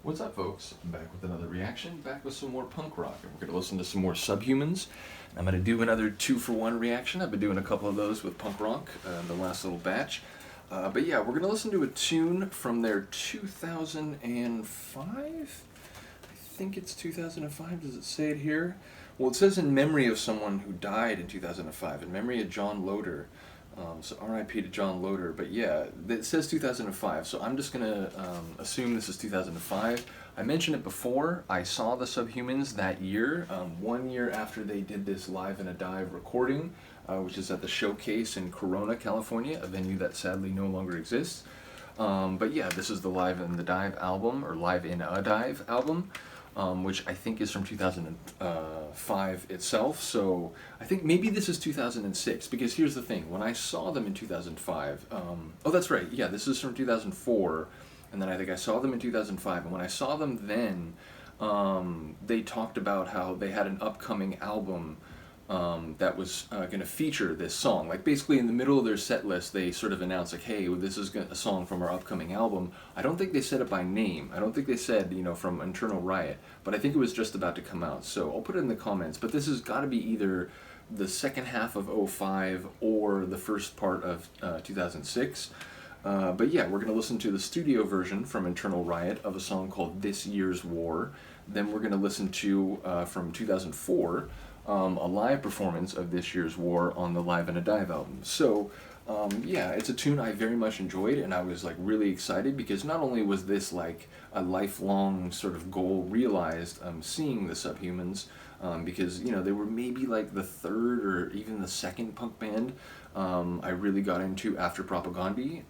What's up, folks? I'm back with another reaction, back with some more punk rock, and we're going to listen to some more Subhumans. I'm going to do another 2-for-1 reaction. I've been doing a couple of those with punk rock in the last little batch. But yeah, we're going to listen to a tune from their 2005? I think it's 2005. Does it say it here? Well, it says in memory of someone who died in 2005, in memory of John Loder. So RIP to John Loder. But yeah, it says 2005, so I'm just going to assume this is 2005. I mentioned it before. I saw the Subhumans that year, 1 year after they did this Live in a Dive recording, which is at the Showcase in Corona, California, a venue that sadly no longer exists. But yeah, this is the Live in the Dive album, or Live in a Dive album. Which I think is from 2005 itself. So I think maybe this is 2006, because here's the thing. When I saw them in 2005, oh, that's right, yeah, this is from 2004, and then I think I saw them in 2005, and when I saw them then, they talked about how they had an upcoming album that was going to feature this song. Like basically in the middle of their set list, they sort of announced like, "Hey, this is a song from our upcoming album." I don't think they said it by name. I don't think they said from Internal Riot, but I think it was just about to come out. So I'll put it in the comments. But this has got to be either the second half of '05 or the first part of 2006. But yeah, we're going to listen to the studio version from Internal Riot of a song called "This Year's War." Then we're going to listen to from 2004. A live performance of This Year's War on the Live in a Dive album. So, yeah, it's a tune I very much enjoyed, and I was like really excited because not only was this like a lifelong sort of goal realized, seeing the Subhumans, because they were maybe like the third or even the second punk band I really got into after Propagandhi.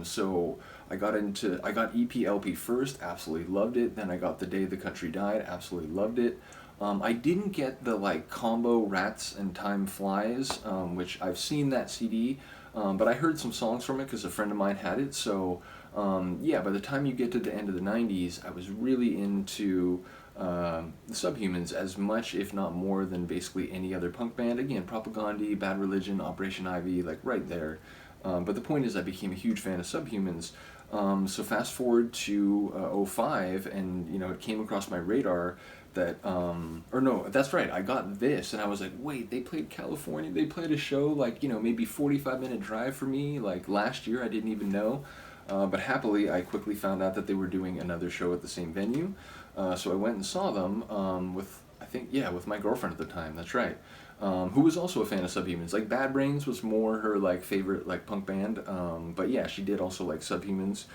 So I got EPLP first, absolutely loved it. Then I got The Day the Country Died, absolutely loved it. I didn't get the like combo Rats and Time Flies, which I've seen that CD, but I heard some songs from it because a friend of mine had it. So yeah, by the time you get to the end of the '90s, I was really into the Subhumans as much, if not more, than basically any other punk band. Again, Propagandhi, Bad Religion, Operation Ivy, like right there. But the point is, I became a huge fan of Subhumans. So fast forward to '05, and it came across my radar that or no, that's right, I got this and I was like, wait, they played California, they played a show like maybe 45-minute drive for me like last year. I didn't even know, but happily I quickly found out that they were doing another show at the same venue. So I went and saw them with, I think, yeah, with my girlfriend at the time. That's right. Who was also a fan of Subhumans. Like Bad Brains was more her like favorite like punk band, but yeah, she did also like Subhumans,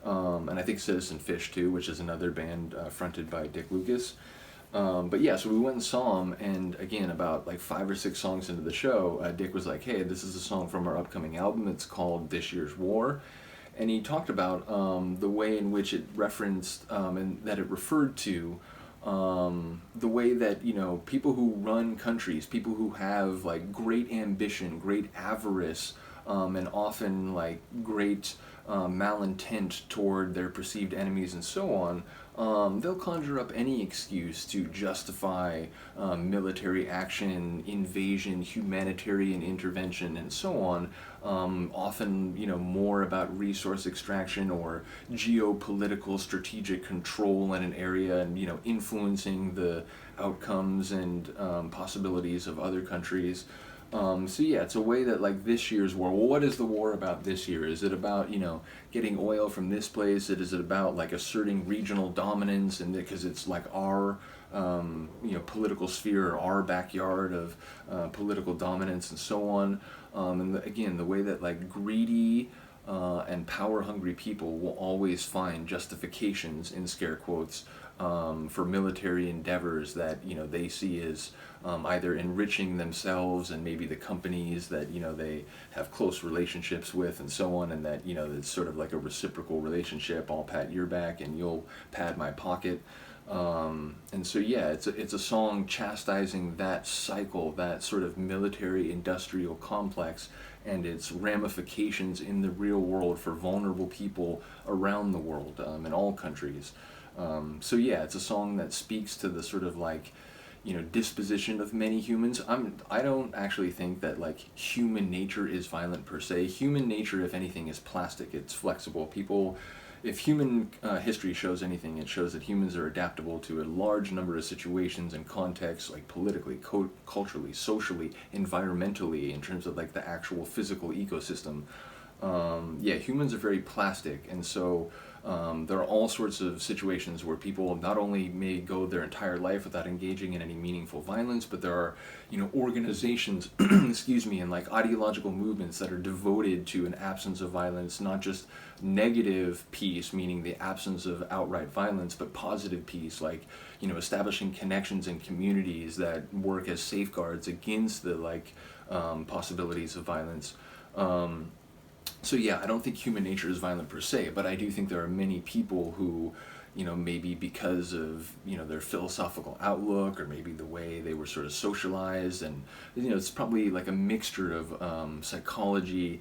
and I think Citizen Fish too, which is another band fronted by Dick Lucas. But yeah, so we went and saw him, and again, about like 5 or 6 songs into the show, Dick was like, "Hey, this is a song from our upcoming album. It's called This Year's War," and he talked about the way in which it referenced and that it referred to the way that people who run countries, people who have like great ambition, great avarice, and often like great malintent toward their perceived enemies and so on, they'll conjure up any excuse to justify military action, invasion, humanitarian intervention, and so on. Often, more about resource extraction or geopolitical strategic control in an area, and influencing the outcomes and possibilities of other countries. So yeah, it's a way that like this year's war. Well, what is the war about this year? Is it about getting oil from this place? Is it about like asserting regional dominance, and because it's like our political sphere, or our backyard of political dominance and so on. And again, the way that like greedy and power-hungry people will always find justifications, in scare quotes, for military endeavors that they see as either enriching themselves and maybe the companies that they have close relationships with and so on, and that it's sort of like a reciprocal relationship. I'll pat your back and you'll pat my pocket. And so yeah, it's a song chastising that cycle, that sort of military industrial complex, and its ramifications in the real world for vulnerable people around the world, in all countries. So yeah, it's a song that speaks to the sort of like disposition of many humans. I don't actually think that like human nature is violent per se. Human nature, if anything, is plastic. It's flexible. People if human history shows anything, it shows that humans are adaptable to a large number of situations and contexts, like politically, culturally, socially, environmentally, in terms of like the actual physical ecosystem. Yeah, humans are very plastic, and so there are all sorts of situations where people not only may go their entire life without engaging in any meaningful violence, but there are, organizations, excuse me, and like ideological movements that are devoted to an absence of violence, not just negative peace, meaning the absence of outright violence, but positive peace, like, establishing connections and communities that work as safeguards against the possibilities of violence. So yeah, I don't think human nature is violent per se, but I do think there are many people who, maybe because of, their philosophical outlook, or maybe the way they were sort of socialized, and, it's probably like a mixture of psychology,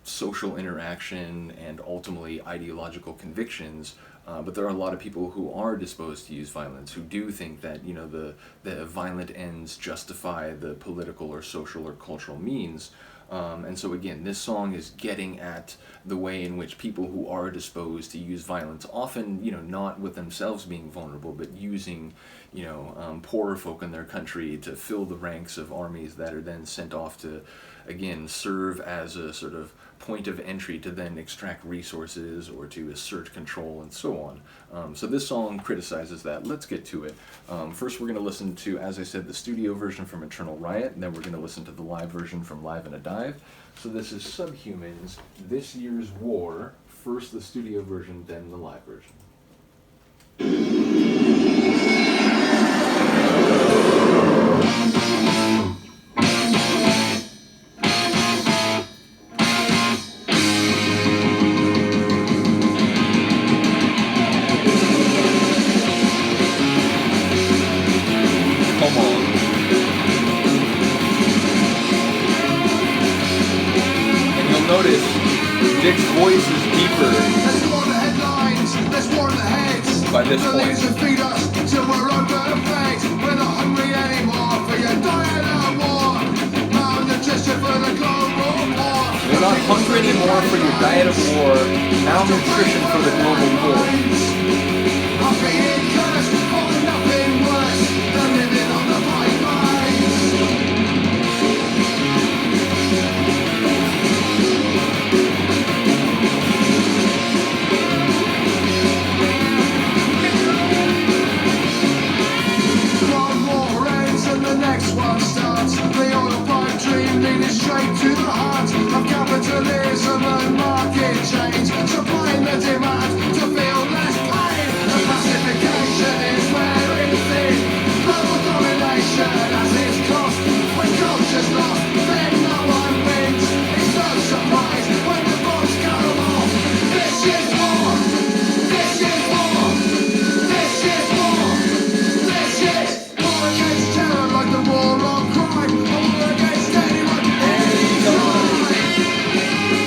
social interaction, and ultimately ideological convictions. But there are a lot of people who are disposed to use violence, who do think that, the violent ends justify the political or social or cultural means. And so again, this song is getting at the way in which people who are disposed to use violence, often, not with themselves being vulnerable, but using, poorer folk in their country to fill the ranks of armies that are then sent off to, again, serve as a sort of point of entry to then extract resources or to assert control and so on. So this song criticizes that. Let's get to it. First we're going to listen to, as I said, the studio version from Internal Riot, and then we're going to listen to the live version from Live in a Dive. So this is Subhumans, This Year's War, first the studio version, then the live version. Notice Dick's voice is deeper. Let's war the headlines, let's war the heads. By this point. The feed us till we're overfed. We're not hungry anymore for your diet of war. Malnutrition for the global war. We're not hungry anymore for your diet of war. Malnutrition for the global war. I'm being cursed for nothing worse than living on the pipelines. The next one starts. The oil pipe dream leading straight to the heart of capitalism and market change, supplying the demand to feel less pain. The pacification is wearing thin. Global domination has its cost. When culture's lost, then no one wins. It's no surprise when the bombs go off. This is war. This is war. This is war. This is war against terror, like the war on crime. A war against anyone, anytime.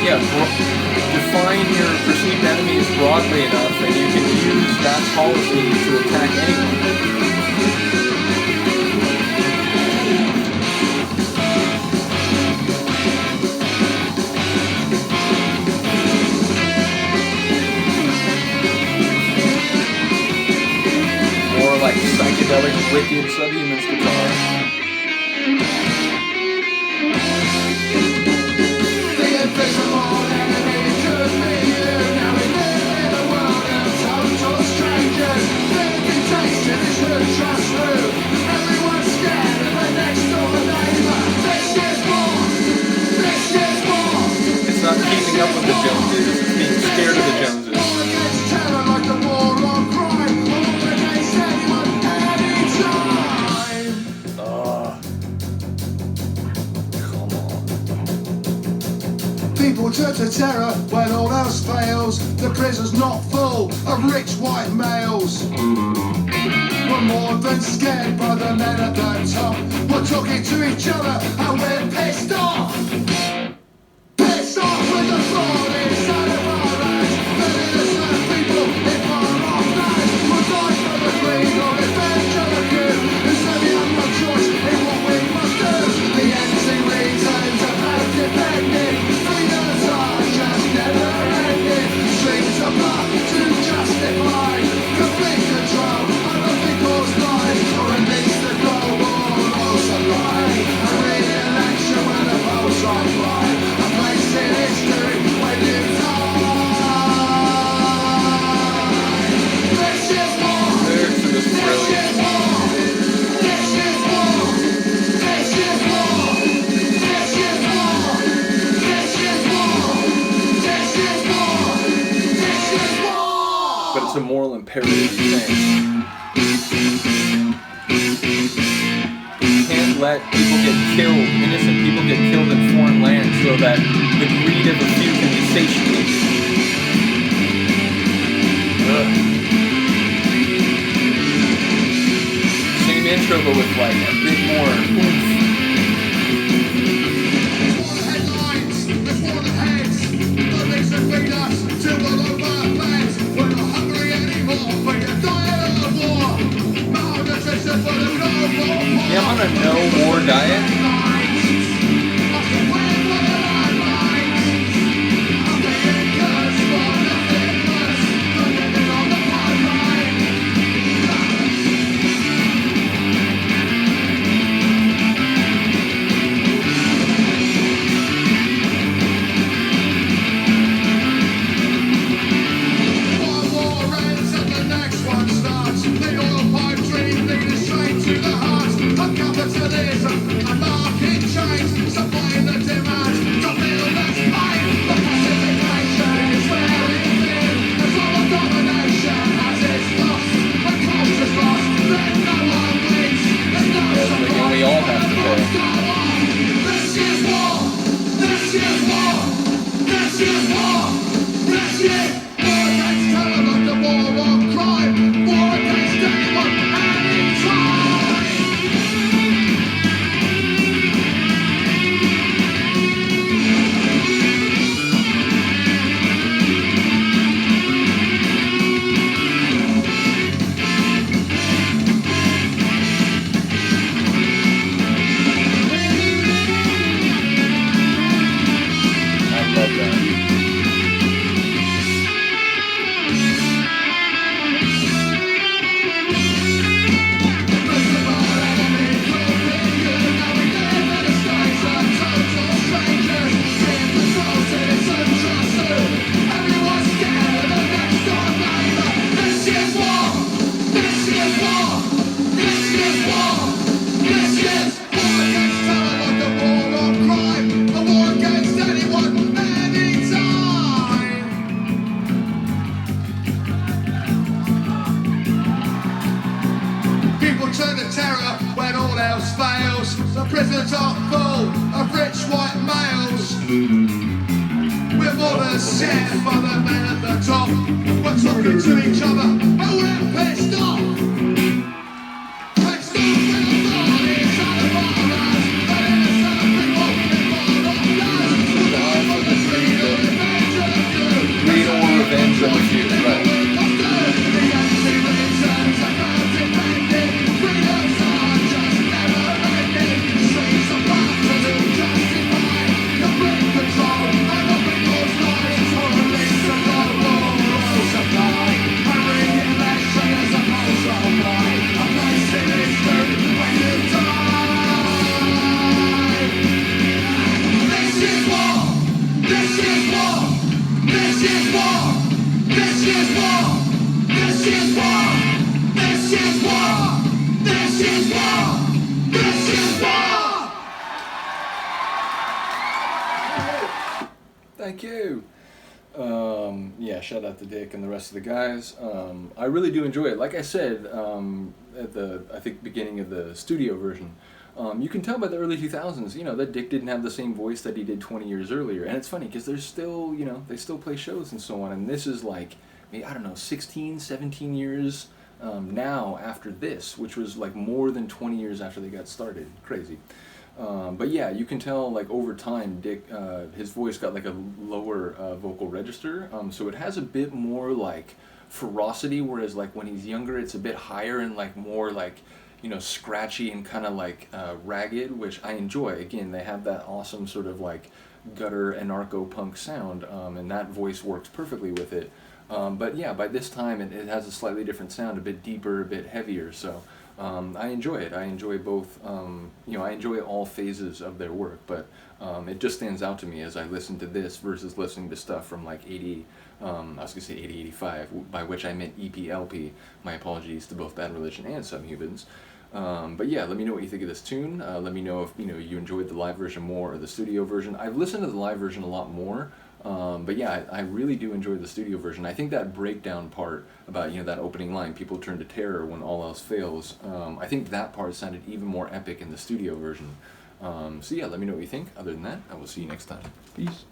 Yeah, define your perceived enemies broadly enough, and you can use that policy to attack anyone. More like psychedelic, wicked Subhumans guitar. The invisible enemy could be you. Now we live in a world of total strangers. Living tasted is who trust who. Everyone's scared of the next door neighbor. This is war. This is war. It's not keeping up with the Joneses, it's being scared of the Joneses. War against terror like the war on crime. A war against anyone, anytime. Come on. People turn to terror when all else fails. The prison's not full of rich white males. We're more than scared by the men at the top. We're talking to each other and we're pissed off. Pissed off with the fraud inside of our eyes. The innocent people in far off lands will die for the greed or revenge of the good. It's only no choice in what we must do. The empty reasons about defending freedoms are just never ending. Streets of blood. moral imperative he's saying. You can't let people get killed, innocent people get killed in foreign lands so that the greed of a few can be satiated. Same intro but with like a bit more oomph. Headlines before the heads. Don't need to feed us till we're over beds. We're not hungry anymore, but you're dying of war. Malnutrition for the global. Yeah, I'm on a no war diet. prisons are full of rich white males. We're more than set by the men at the top. We're talking to each other and we're pissed off. Pissed off with authorities and the bars. And innocent people involved on those who die for the greed or revenge of the few. Greed or revenge of the few, right. The empty reasons about defending freedoms are just never ending. Streets of battle to justify your brain control and the people's lives for a least of global oil supply. A re-election is a cultural apply. A place in history when you die. This is war. This is war. This is war. This is war. This is war! This is war! This is war! This is war! Thank you. Yeah, shout out to Dick and the rest of the guys. I really do enjoy it. Like I said at the beginning of the studio version, you can tell by the early 2000s, that Dick didn't have the same voice that he did 20 years earlier. And it's funny because there's still, they still play shows and so on. And this is like, I don't know, 16, 17 years now after this, which was like more than 20 years after they got started. Crazy. But yeah, you can tell like over time, Dick, his voice got like a lower vocal register. So it has a bit more like ferocity, whereas like when he's younger, it's a bit higher and like more like, scratchy and kind of like ragged, which I enjoy. Again, they have that awesome sort of like gutter anarcho-punk sound, and that voice works perfectly with it. But yeah, by this time it has a slightly different sound, a bit deeper, a bit heavier, so I enjoy it. I enjoy both, I enjoy all phases of their work, but it just stands out to me as I listen to this versus listening to stuff from like 80, I was going to say 80, 85, by which I meant EPLP. My apologies to both Bad Religion and Subhumans. But yeah, let me know what you think of this tune. Let me know if you enjoyed the live version more or the studio version. I've listened to the live version a lot more. But yeah, I really do enjoy the studio version. I think that breakdown part about, that opening line, people turn to terror when all else fails, I think that part sounded even more epic in the studio version. So yeah, let me know what you think. Other than that, I will see you next time. Peace.